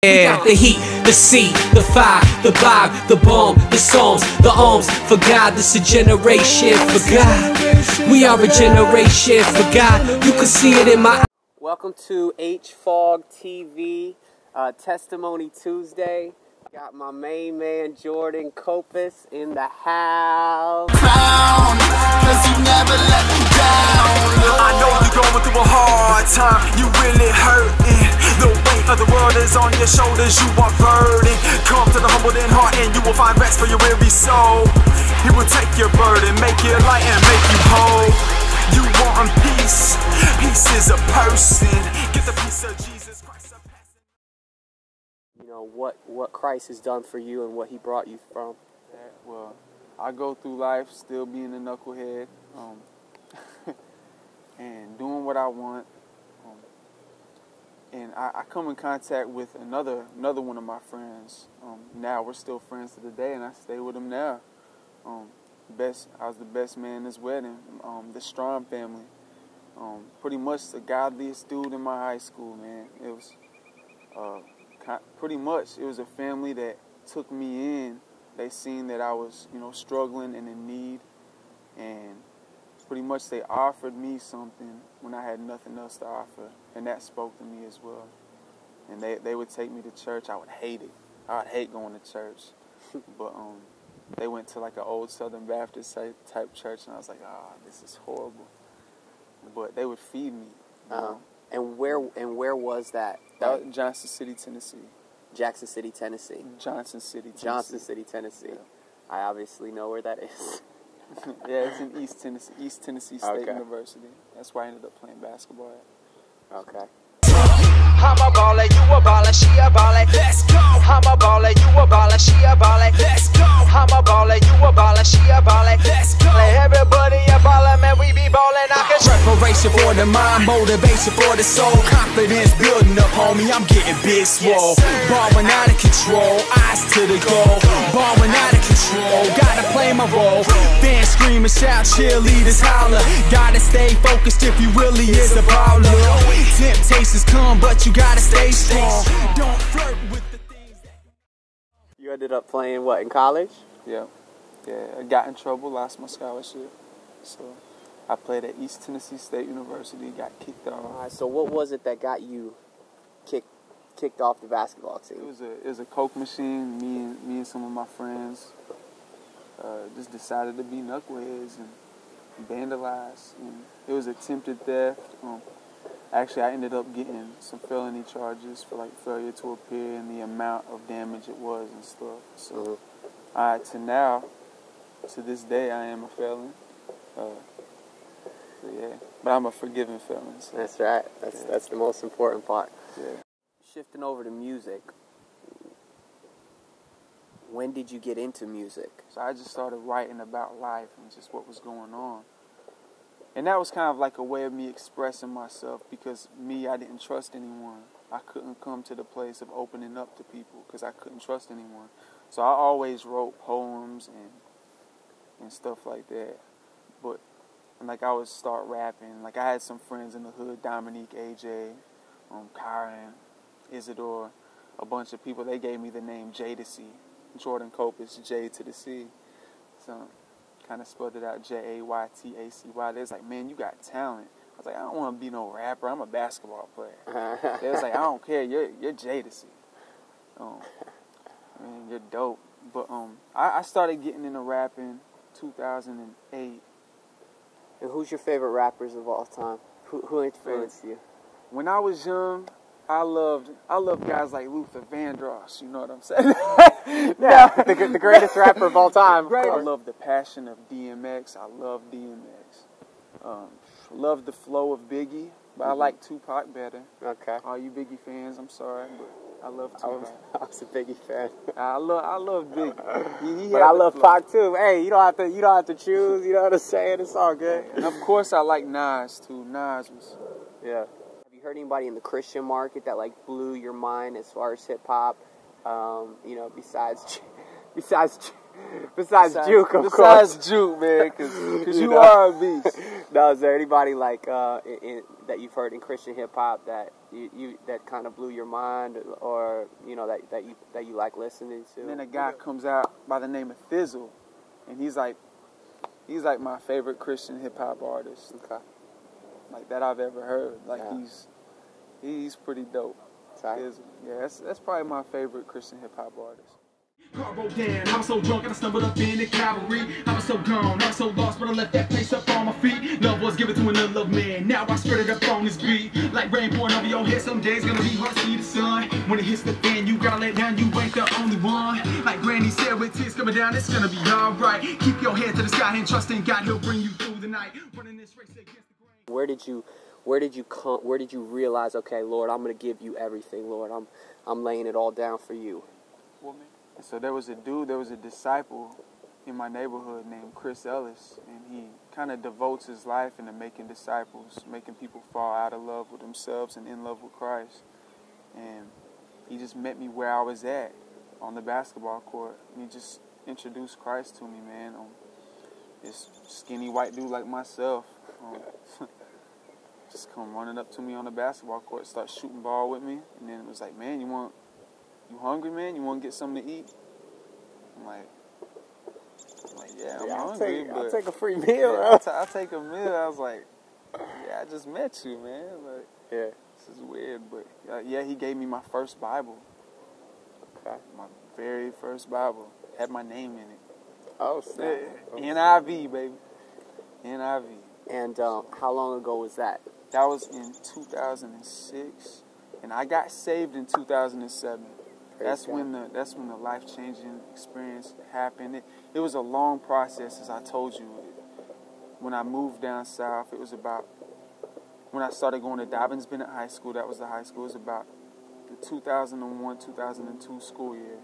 Yeah, the heat, the C, the fire, the vibe, the bomb, the songs, the arms. For God, this a generation. For God, we are a generation. For God, you can see it in my. Welcome to HFOG TV, Testimony Tuesday. Got my main man Jordan Copas in the house. Crown, 'cause you never let me down. I know you're going through a hard time, you really hurting. The weight of the world is on your shoulders, you are burdened. Come to the humble in heart and you will find rest for your weary soul. He will take your burden, make it light and make you whole. You want peace, peace is a person. Get the peace of Jesus Christ. You know what Christ has done for you and what he brought you from. Well, I go through life still being a knucklehead, and doing what I want. And I come in contact with another one of my friends. Now we're still friends to the day, and I stay with him now. I was the best man in his wedding. The Strong family. Pretty much the godliest dude in my high school, man. It was pretty much it was a family that took me in. They seen that I was, struggling and in need, and pretty much they offered me something when I had nothing else to offer, and that spoke to me as well. And they would take me to church. I would hate it. I would hate going to church, but they went to like an old Southern Baptist type church, and I was like, this is horrible. But they would feed me. And where was that? That was Johnson City, Tennessee. Jackson City, Tennessee. Johnson City, Tennessee. Johnson City, Tennessee. Yeah. I obviously know where that is. Yeah, it's in East Tennessee State University. That's where I ended up playing basketball at. Okay. I'm a baller, you a baller, she a baller. Let's go. I'm a baller, you a baller, she a baller. Let's go. I'm a baller, you a baller, she a baller. Let's go. Like everybody a baller, man, we be ballin'. I can preparation for the mind, motivation for the soul. Confidence building up, homie. I'm getting big swole. Ballin' out of control, eyes to the goal. Ballin' out of control, gotta play my role. Fans scream and shout, cheerleaders holler. Gotta stay focused if you really is a baller. Temptations come, but you gotta stay strong. Don't flirt with the things that You ended up playing what, in college? Yeah, I got in trouble, lost my scholarship, so I played at East Tennessee State University, got kicked off. All right, so what was it that got you kicked off the basketball team? It was a Coke machine. Me and some of my friends just decided to be knuckleheads and vandalize. And it was attempted theft. Actually, I ended up getting some felony charges for like failure to appear and the amount of damage it was and stuff. So, to this day, I am a felon. Yeah, but I'm a forgiven felon. So. That's right. That's the most important part. Yeah. Shifting over to music. When did you get into music? So I just started writing about life and just what was going on. And that was kind of like a way of me expressing myself, because I didn't trust anyone. I couldn't come to the place of opening up to people because I couldn't trust anyone. So I always wrote poems and stuff like that. But like I would start rapping. Like I had some friends in the hood, Dominique, AJ, Kyron, Isidore, a bunch of people. They gave me the name Jadacy, Jordan Copas, J to the C. So kind of spelled it out, Jaytacy. They was like, man, you got talent. I was like, I don't want to be no rapper. I'm a basketball player. They was like, I don't care. You're Jadacy. Man, you're dope. But I started getting into rapping 2008. And who's your favorite rappers of all time? Who influenced you? When I was young, I loved guys like Luther Vandross. You know what I'm saying? Yeah, the greatest rapper of all time. I love the passion of DMX. I love DMX. Love the flow of Biggie, but I like Tupac better. Okay. All you Biggie fans, I'm sorry, but I love Tupac. I was a Biggie fan. I love Biggie. But I love Pac too. Hey, you don't have to choose. You know what I'm saying? It's all good. And of course, I like Nas too. Nas was. Yeah. Have you heard anybody in the Christian market that like blew your mind as far as hip hop? Besides Juke, of course. Besides Juke, man, because you are a beast. Now, is there anybody like that you've heard in Christian hip hop that that kind of blew your mind, or that you like listening to? And then a guy comes out by the name of Thizzle, and he's like my favorite Christian hip hop artist. Okay. Like that I've ever heard. Like Yeah. he's pretty dope. Thizzle. Yeah, that's probably my favorite Christian hip hop artist. Car broke down, I was so drunk and I stumbled up in the cavalry. I was so gone, I was so lost, but I left that place up on my feet. Love was given to another love man, now I spread it up on this beat. Like rain pouring over your head, some days gonna be hard to see the sun. When it hits the fan, you gotta let down, you ain't the only one. Like Granny said, with tears coming down, it's gonna be alright. Keep your head to the sky and trust in God, he'll bring you through the night. Running this race against the grain. Where did you realize, okay, Lord, I'm gonna give you everything, Lord. I'm laying it all down for you. So there was a disciple in my neighborhood named Chris Ellis, and he kind of devotes his life into making disciples, making people fall out of love with themselves and in love with Christ. And he just met me where I was at on the basketball court, and he just introduced Christ to me, man. This skinny white dude like myself just come running up to me on the basketball court, start shooting ball with me, and then it was like, man, you hungry, man? You want to get something to eat? I'm like, yeah, I'm hungry. I'll take a free meal. Yeah, I'll take a meal. I was like, yeah, I just met you, man. Like, yeah, this is weird, but yeah, he gave me my first Bible. Okay. My very first Bible had my name in it. Oh, snap. NIV, baby. NIV. And how long ago was that? That was in 2006, and I got saved in 2007. That's when the life-changing experience happened. It was a long process, as I told you. When I moved down south, it was about when I started going to Dobbins Bennett High School. That was the high school. It was about the 2001-2002 school year,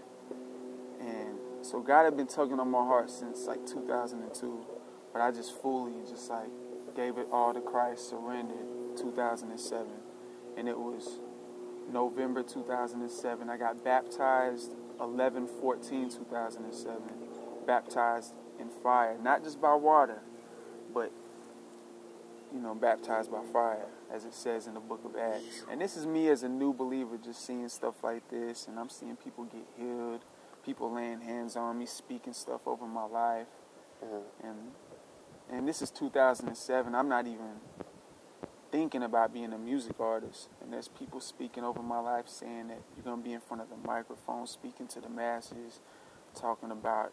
and so God had been tugging on my heart since like 2002, but I just fully gave it all to Christ, surrendered 2007, and it was November 2007. I got baptized 11/14/2007. Baptized in fire, not just by water, but baptized by fire, as it says in the book of Acts. And this is me as a new believer, just seeing stuff like this, and I'm seeing people get healed, people laying hands on me, speaking stuff over my life. And this is 2007. I'm not even thinking about being a music artist, and there's people speaking over my life saying that you're going to be in front of the microphone speaking to the masses, talking about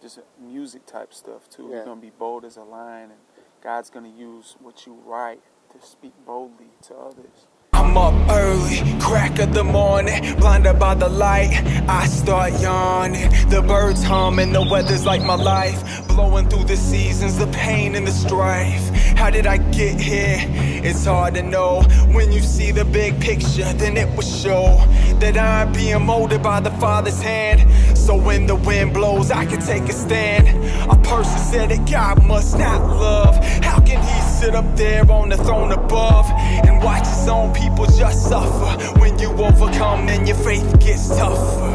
just music type stuff too. You're going to be bold as a lion, and God's going to use what you write to speak boldly to others. I'm up early, crack of the morning, blinded by the light, I start yawning. The birds hum and the weather's like my life, blowing through the seasons, the pain and the strife. How did I get here? It's hard to know. When you see the big picture, then it will show that I'm being molded by the Father's hand. So when the wind blows, I can take a stand. A person said that God must not love. How can he sit up there on the throne above and watch his own people just suffer? When you overcome, then your faith gets tougher.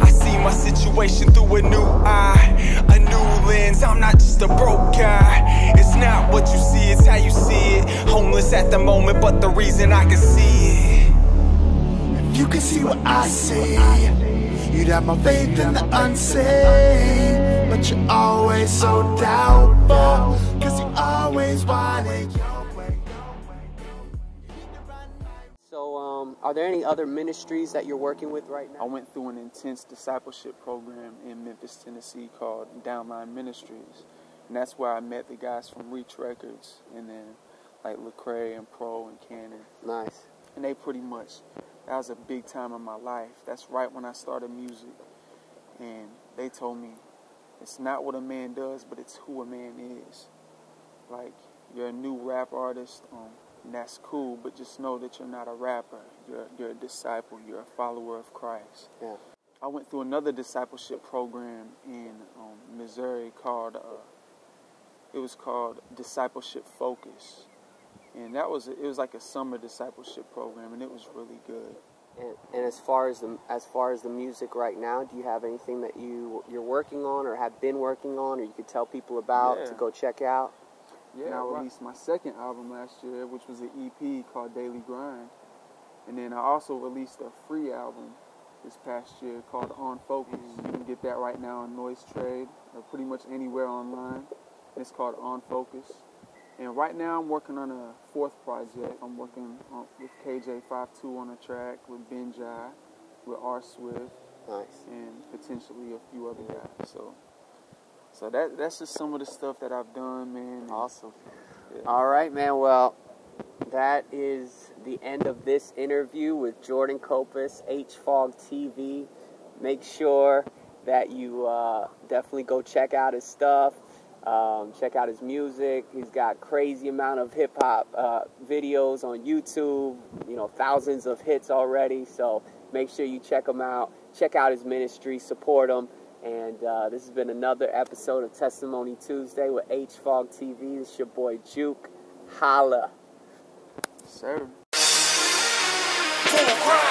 I see my situation through a new eye, a new lens. I'm not just a broke guy. It's not what you see, it's how you see it. Homeless at the moment, but the reason I can see it. If you can see what I see, you'd have my faith in the unseen. But you're always so doubtful, cause you always want it your way. So, are there any other ministries that you're working with right now? I went through an intense discipleship program in Memphis, Tennessee called Downline Ministries. And that's where I met the guys from Reach Records, and then like Lecrae and Pro and Canon. Nice. And they pretty much, that was a big time in my life. That's right when I started music. And they told me, it's not what a man does, but it's who a man is. Like, you're a new rap artist, and that's cool, but just know that you're not a rapper. You're a disciple. You're a follower of Christ. Yeah. I went through another discipleship program in Missouri called, it was called Discipleship Focus. And it was like a summer discipleship program, and it was really good. And as far as the music right now, do you have anything that you're working on or have been working on, or you could tell people about to go check out? Yeah, I released my second album last year, which was an EP called Daily Grind. And then I also released a free album this past year called On Focus. You can get that right now on Noise Trade or pretty much anywhere online. It's called On Focus. And right now I'm working on a fourth project. I'm working with KJ52 on a track, with Ben Jai, with R Swift, and potentially a few other guys. So that's just some of the stuff that I've done, man. Awesome. Yeah. All right, man. Well, that is the end of this interview with Jordan Copas, HFOG TV. Make sure that you definitely go check out his stuff. Check out his music. He's got crazy amount of hip-hop videos on YouTube, you know, thousands of hits already, so make sure you check him out. Check out his ministry, support him, and this has been another episode of Testimony Tuesday with HFOG TV. This is your boy Juke. Holla. Sir. Full grind.